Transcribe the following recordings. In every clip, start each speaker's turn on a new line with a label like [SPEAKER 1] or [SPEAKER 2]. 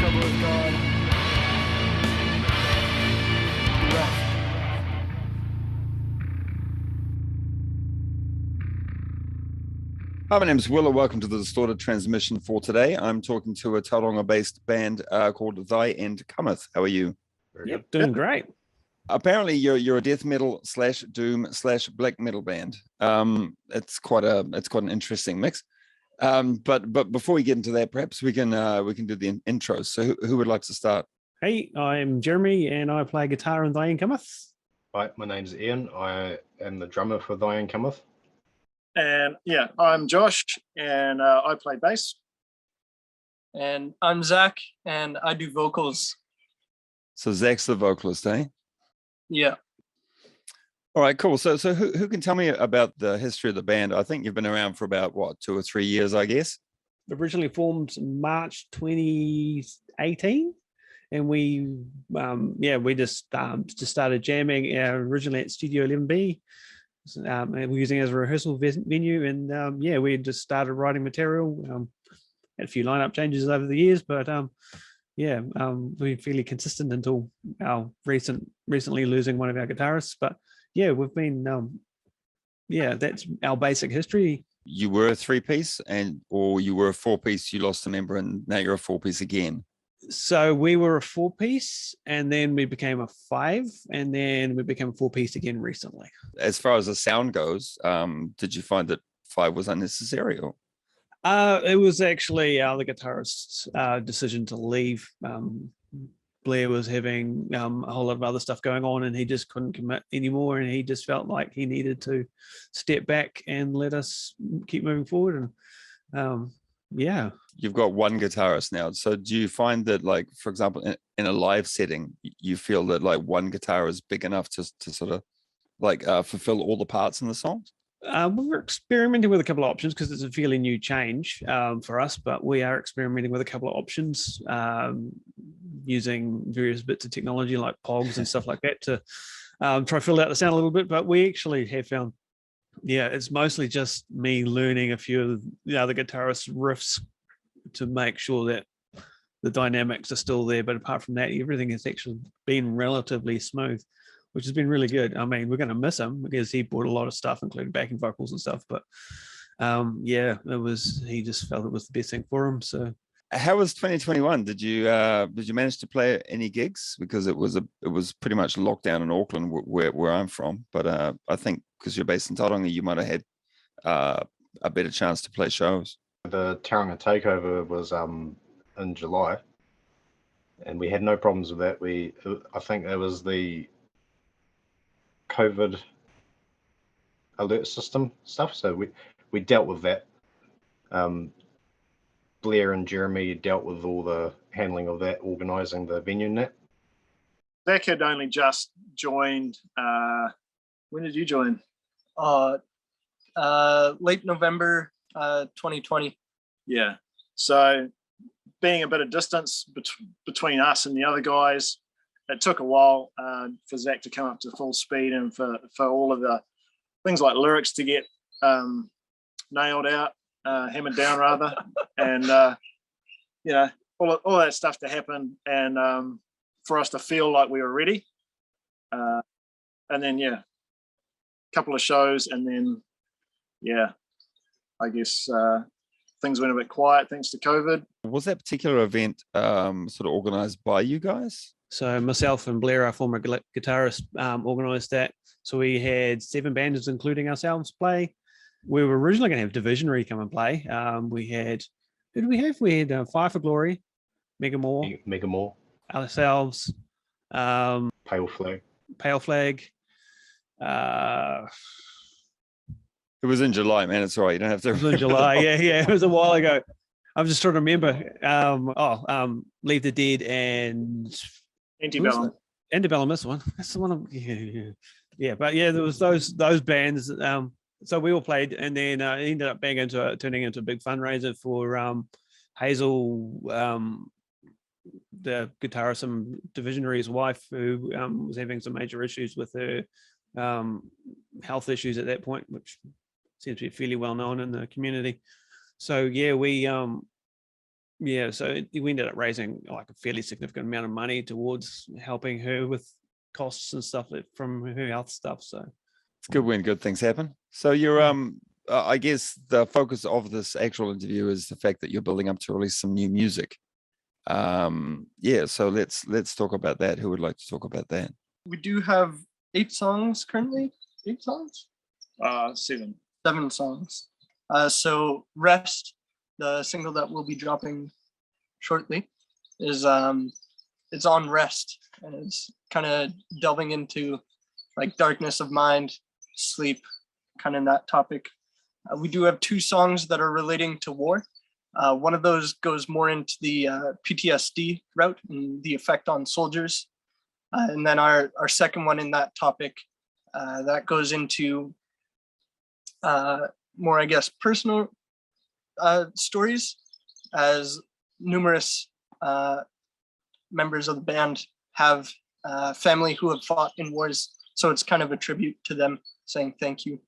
[SPEAKER 1] trouble with God. Rest.
[SPEAKER 2] Hi, my name is Will, and welcome to the Distorted Transmission for today. I'm talking to a Tauranga-based band called Thy End Cometh. How are you?
[SPEAKER 3] Yep, doing great.
[SPEAKER 2] Apparently, you're a death metal / doom / black metal band. It's quite an interesting mix. But before we get into that, perhaps we can do the intros. So who would like to start?
[SPEAKER 3] Hey, I'm Jeremy, and I play guitar in Thy End Cometh.
[SPEAKER 4] Hi, my name's Ian. I am the drummer for Thy End Cometh.
[SPEAKER 5] And yeah, I'm Josh, and I play bass.
[SPEAKER 6] And I'm Zach, and I do vocals.
[SPEAKER 2] So Zach's the vocalist, eh?
[SPEAKER 6] Yeah.
[SPEAKER 2] All right, cool. So who can tell me about the history of the band? I think you've been around for about, 2 or 3 years, I guess?
[SPEAKER 3] Originally formed March 2018, and we just started jamming originally at Studio 11B. We're using it as a rehearsal venue, and we just started writing material. Had a few lineup changes over the years, but we're fairly consistent until our recently losing one of our guitarists. But yeah, we've been that's our basic history.
[SPEAKER 2] You were a 3-piece, or you were a 4-piece. You lost a member, and now you're a 4-piece again.
[SPEAKER 3] So we were a 4-piece, and then we became a 5, and then we became a 4-piece again recently.
[SPEAKER 2] As far as the sound goes, did you find that 5 was unnecessary? Or?
[SPEAKER 3] It was actually the guitarist's decision to leave. Blair was having a whole lot of other stuff going on, and he just couldn't commit anymore, and he just felt like he needed to step back and let us keep moving forward. And
[SPEAKER 2] You've got one guitarist now. So do you find that, like, for example, in a live setting, you feel that like one guitar is big enough to sort of like fulfill all the parts in the songs?
[SPEAKER 3] We're experimenting with a couple of options because it's a fairly new change for us, but we are experimenting with a couple of options using various bits of technology like POGs and stuff like that to try to fill out the sound a little bit. But we actually have found, it's mostly just me learning a few of the other guitarist riffs to make sure that the dynamics are still there. But apart from that, everything has actually been relatively smooth, which has been really good. I mean, we're going to miss him because he brought a lot of stuff, including backing vocals and stuff. But he just felt it was the best thing for him. So
[SPEAKER 2] how was 2021? Did you manage to play any gigs? Because it was pretty much lockdown in Auckland where I'm from. But I think because you're based in Tauranga, you might have had a better chance to play shows.
[SPEAKER 4] The Tauranga takeover was in July, and we had no problems with that. I think it was the COVID alert system stuff, so we dealt with that. Blair and Jeremy dealt with all the handling of that, organising the venue and that.
[SPEAKER 5] Zach had only just joined. When did you join?
[SPEAKER 6] Late November 2020.
[SPEAKER 5] Yeah. So being a bit of distance between us and the other guys, it took a while for Zach to come up to full speed, and for all of the things like lyrics to get nailed out, hammered down rather, and all that stuff to happen, and for us to feel like we were ready. And then a couple of shows, and then I guess things went a bit quiet thanks to COVID.
[SPEAKER 2] Was that particular event sort of organised by you guys?
[SPEAKER 3] So myself and Blair, our former guitarist, organised that. So we had 7 bands, including ourselves, play. We were originally going to have Divisionary come and play. We had, who did we have? We had Fire for Glory,
[SPEAKER 4] Megamore,
[SPEAKER 3] ourselves,
[SPEAKER 4] Pale Flag.
[SPEAKER 2] It was in July, man. It's all right. You don't have to.
[SPEAKER 3] It was in July. Yeah. It was a while ago. I'm just trying to remember. Leave the Dead and
[SPEAKER 5] Antebellum.
[SPEAKER 3] Antebellum, this one. That's the one. But there was those bands. So we all played, and then ended up turning into a big fundraiser for Hazel, the guitarist and Divisionary's wife, who was having some major issues with her health issues at that point, which seems to be fairly well known in the community. So we Yeah, so we ended up raising like a fairly significant amount of money towards helping her with costs and stuff from her health stuff. So
[SPEAKER 2] It's good when good things happen. So you're I guess the focus of this actual interview is the fact that you're building up to release some new music. Yeah, so let's talk about that. Who would like to talk about that?
[SPEAKER 6] We do have 8 songs currently. 8 songs?
[SPEAKER 5] 7.
[SPEAKER 6] 7 songs. So Rest, the single that we'll be dropping shortly, is it's on rest, and it's kind of delving into like darkness of mind, sleep, kind of that topic. We do have 2 songs that are relating to war. One of those goes more into the PTSD route and the effect on soldiers. And then our second one in that topic, that goes into more, I guess, personal stories, as numerous members of the band have family who have fought in wars. So it's kind of a tribute to them, saying thank you.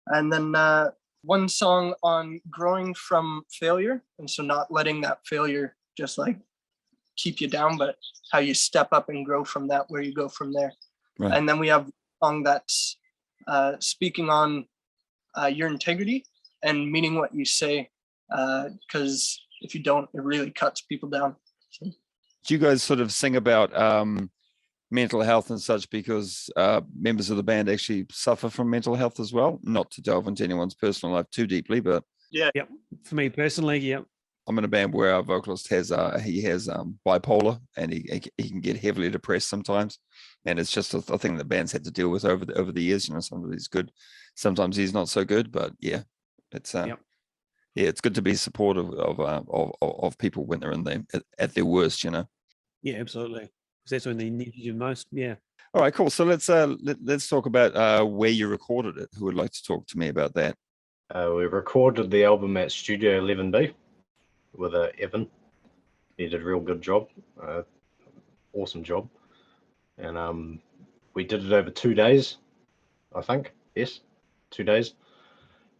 [SPEAKER 6] And then one song on growing from failure. And so not letting that failure just like keep you down, but how you step up and grow from that, where you go from there.
[SPEAKER 2] Right.
[SPEAKER 6] And then we have a song that's speaking on your integrity and meaning what you say, because if you don't, it really cuts people down. So.
[SPEAKER 2] Do you guys sort of sing about mental health and such because members of the band actually suffer from mental health as well? Not to delve into anyone's personal life too deeply, but
[SPEAKER 3] yep, for me personally, yep.
[SPEAKER 2] I'm in a band where our vocalist has bipolar, and he can get heavily depressed sometimes, and it's just a thing that bands had to deal with over the years. You know, sometimes he's good, sometimes he's not so good, but yeah, it's yeah, it's good to be supportive of people when they're at their worst. You know.
[SPEAKER 3] Yeah, absolutely. Because that's when they need you most. Yeah.
[SPEAKER 2] All right, cool. So let's talk about where you recorded it. Who would like to talk to me about that?
[SPEAKER 4] We recorded the album at Studio 11B with Evan. He did a real good job, awesome job, and we did it over 2 days, I think. Yes, 2 days.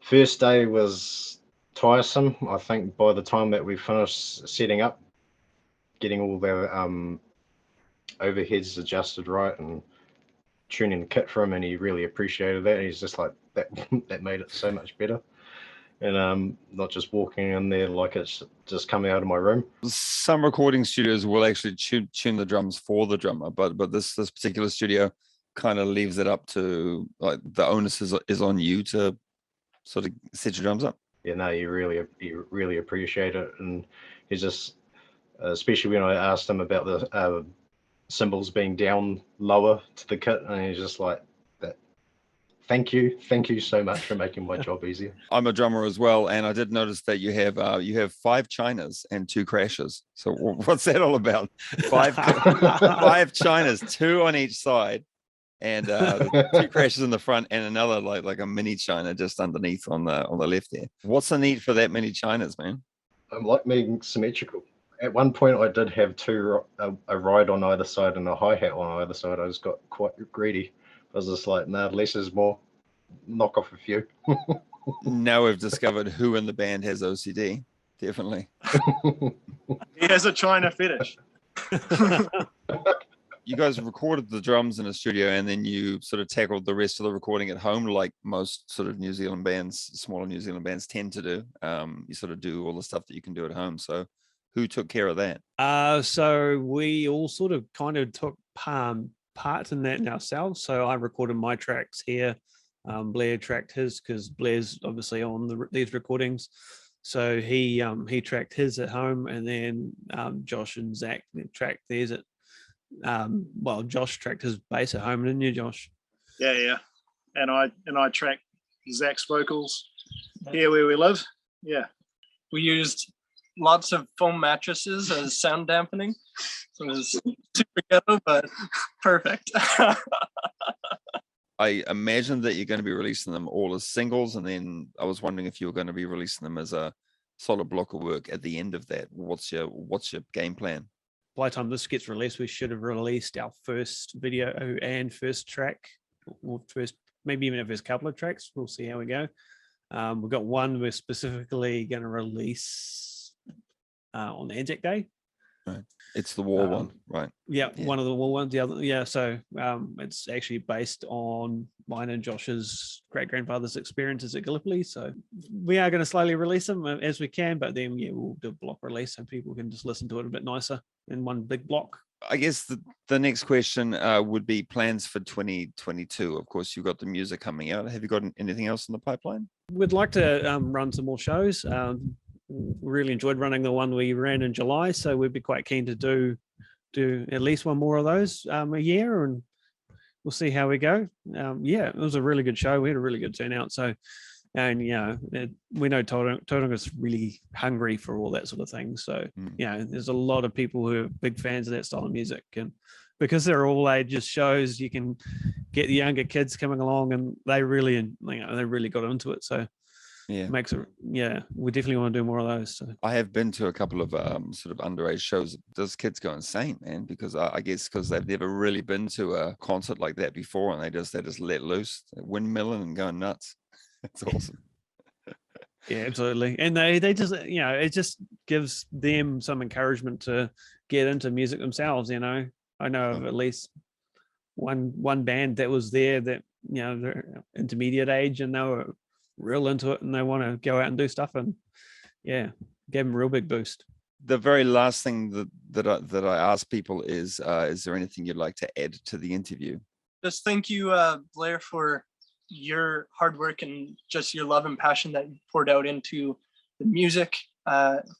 [SPEAKER 4] First day was tiresome. I think by the time that we finished setting up, getting all the overheads adjusted right and tuning the kit for him, and he really appreciated that. He's just like that. That made it so much better. And not just walking in there like it's just coming out of my room.
[SPEAKER 2] Some recording studios will actually tune the drums for the drummer, but this particular studio kind of leaves it up to like the onus is on you to sort of set your drums up.
[SPEAKER 4] Yeah, no, you really appreciate it, and he's just, especially when I asked him about the cymbals being down lower to the kit, and he's just like, Thank you so much for making my job easier.
[SPEAKER 2] I'm a drummer as well, and I did notice that you have 5 chinas and 2 crashes. So what's that all about? 5 chinas, 2 on each side, and 2 crashes in the front, and another like a mini china just underneath on the left there. What's the need for that many chinas, man?
[SPEAKER 4] I like being symmetrical. At one point, I did have a ride on either side and a hi-hat on either side. I just got quite greedy. I was just like, nah, less is more. Knock off a few.
[SPEAKER 2] Now we've discovered who in the band has OCD. Definitely.
[SPEAKER 5] He has a China fetish.
[SPEAKER 2] You guys recorded the drums in a studio, and then you sort of tackled the rest of the recording at home, like most sort of New Zealand bands, smaller New Zealand bands tend to do. You sort of do all the stuff that you can do at home. So who took care of that?
[SPEAKER 3] So we all sort of kind of took part in that ourselves. So I recorded my tracks here. Blair tracked his because Blair's obviously on these recordings. So he tracked his at home, and then Josh and Zach tracked theirs at Josh tracked his bass at home, didn't you, Josh?
[SPEAKER 5] Yeah. And I tracked Zach's vocals here where we live. Yeah.
[SPEAKER 6] We used lots of foam mattresses as sound dampening. So it was super ghetto, but perfect.
[SPEAKER 2] I imagine that you're going to be releasing them all as singles, and then I was wondering if you were going to be releasing them as a solid block of work at the end of that. What's your game plan?
[SPEAKER 3] By the time this gets released, we should have released our first video and first track, or maybe even our first couple of tracks. We'll see how we go. We've got one we're specifically going to release on Anzac Day.
[SPEAKER 2] It's the war one, right?
[SPEAKER 3] Yeah,
[SPEAKER 2] Yeah.
[SPEAKER 3] one of the war ones. The other, yeah. So it's actually based on mine and Josh's great grandfather's experiences at Gallipoli. So we are going to slowly release them as we can, but then we'll do a block release so people can just listen to it a bit nicer in one big block.
[SPEAKER 2] I guess the next question would be plans for 2022. Of course, you've got the music coming out. Have you got anything else in the pipeline?
[SPEAKER 3] We'd like to run some more shows. Really enjoyed running the one we ran in July, so we'd be quite keen to do at least one more of those a year, and we'll see how we go. Yeah, it was a really good show. We had a really good turnout. So, and we know Tauranga's really hungry for all that sort of thing. So, there's a lot of people who are big fans of that style of music, and because they're all ages shows, you can get the younger kids coming along, and they really got into it. So.
[SPEAKER 2] Yeah,
[SPEAKER 3] We definitely want to do more of those. So.
[SPEAKER 2] I have been to a couple of sort of underage shows. Those kids go insane, man, because I guess because they've never really been to a concert like that before, and they just let loose, windmilling and going nuts. It's awesome.
[SPEAKER 3] Yeah, absolutely. And they just, it just gives them some encouragement to get into music themselves. I know of at least one band that was there that they're intermediate age, and they were real into it, and they want to go out and do stuff, and gave them a real big boost.
[SPEAKER 2] The very last thing that I ask people is there anything you'd like to add to the interview?
[SPEAKER 6] Just thank you, Blair, for your hard work and just your love and passion that you poured out into the music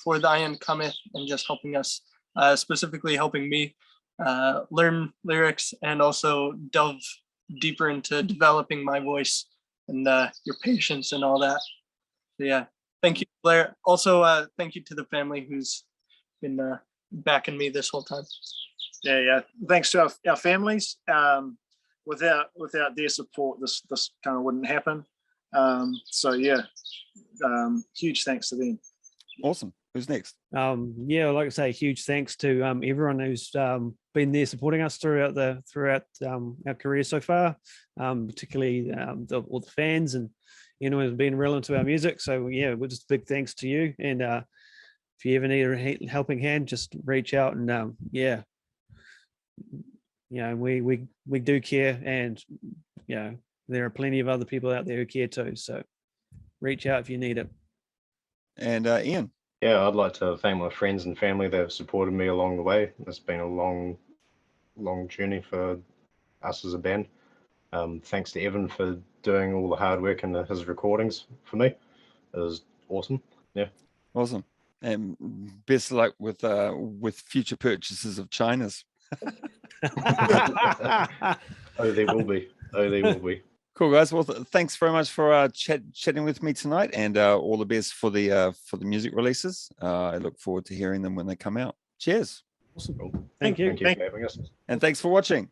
[SPEAKER 6] for Thy End Cometh, and just helping us, specifically helping me learn lyrics and also delve deeper into developing my voice, and your patience and all that. So, yeah, thank you, Blair. Also, thank you to the family who's been backing me this whole time.
[SPEAKER 5] Yeah. Thanks to our families. Without their support, this kind of wouldn't happen. Huge thanks to them.
[SPEAKER 2] Awesome. Who's next?
[SPEAKER 3] I'd like to say huge thanks to everyone who's been there supporting us throughout our career so far, particularly all the fans and who's been real into our music. So we're just big thanks to you. And if you ever need a helping hand, just reach out. And we do care, and there are plenty of other people out there who care too. So reach out if you need it.
[SPEAKER 2] And Ian.
[SPEAKER 4] Yeah, I'd like to thank my friends and family that have supported me along the way. It's been a long journey for us as a band. Thanks to Evan for doing all the hard work and his recordings for me. It was awesome. Yeah.
[SPEAKER 2] Awesome. And best of luck with future purchases of Chinas.
[SPEAKER 4] Oh, there will be.
[SPEAKER 2] Cool, guys. Well, thanks very much for chatting with me tonight, and all the best for the music releases. I look forward to hearing them when they come out. Cheers.
[SPEAKER 3] Awesome.
[SPEAKER 4] Cool.
[SPEAKER 3] Thank you.
[SPEAKER 4] Thank you for having us.
[SPEAKER 2] And thanks for watching.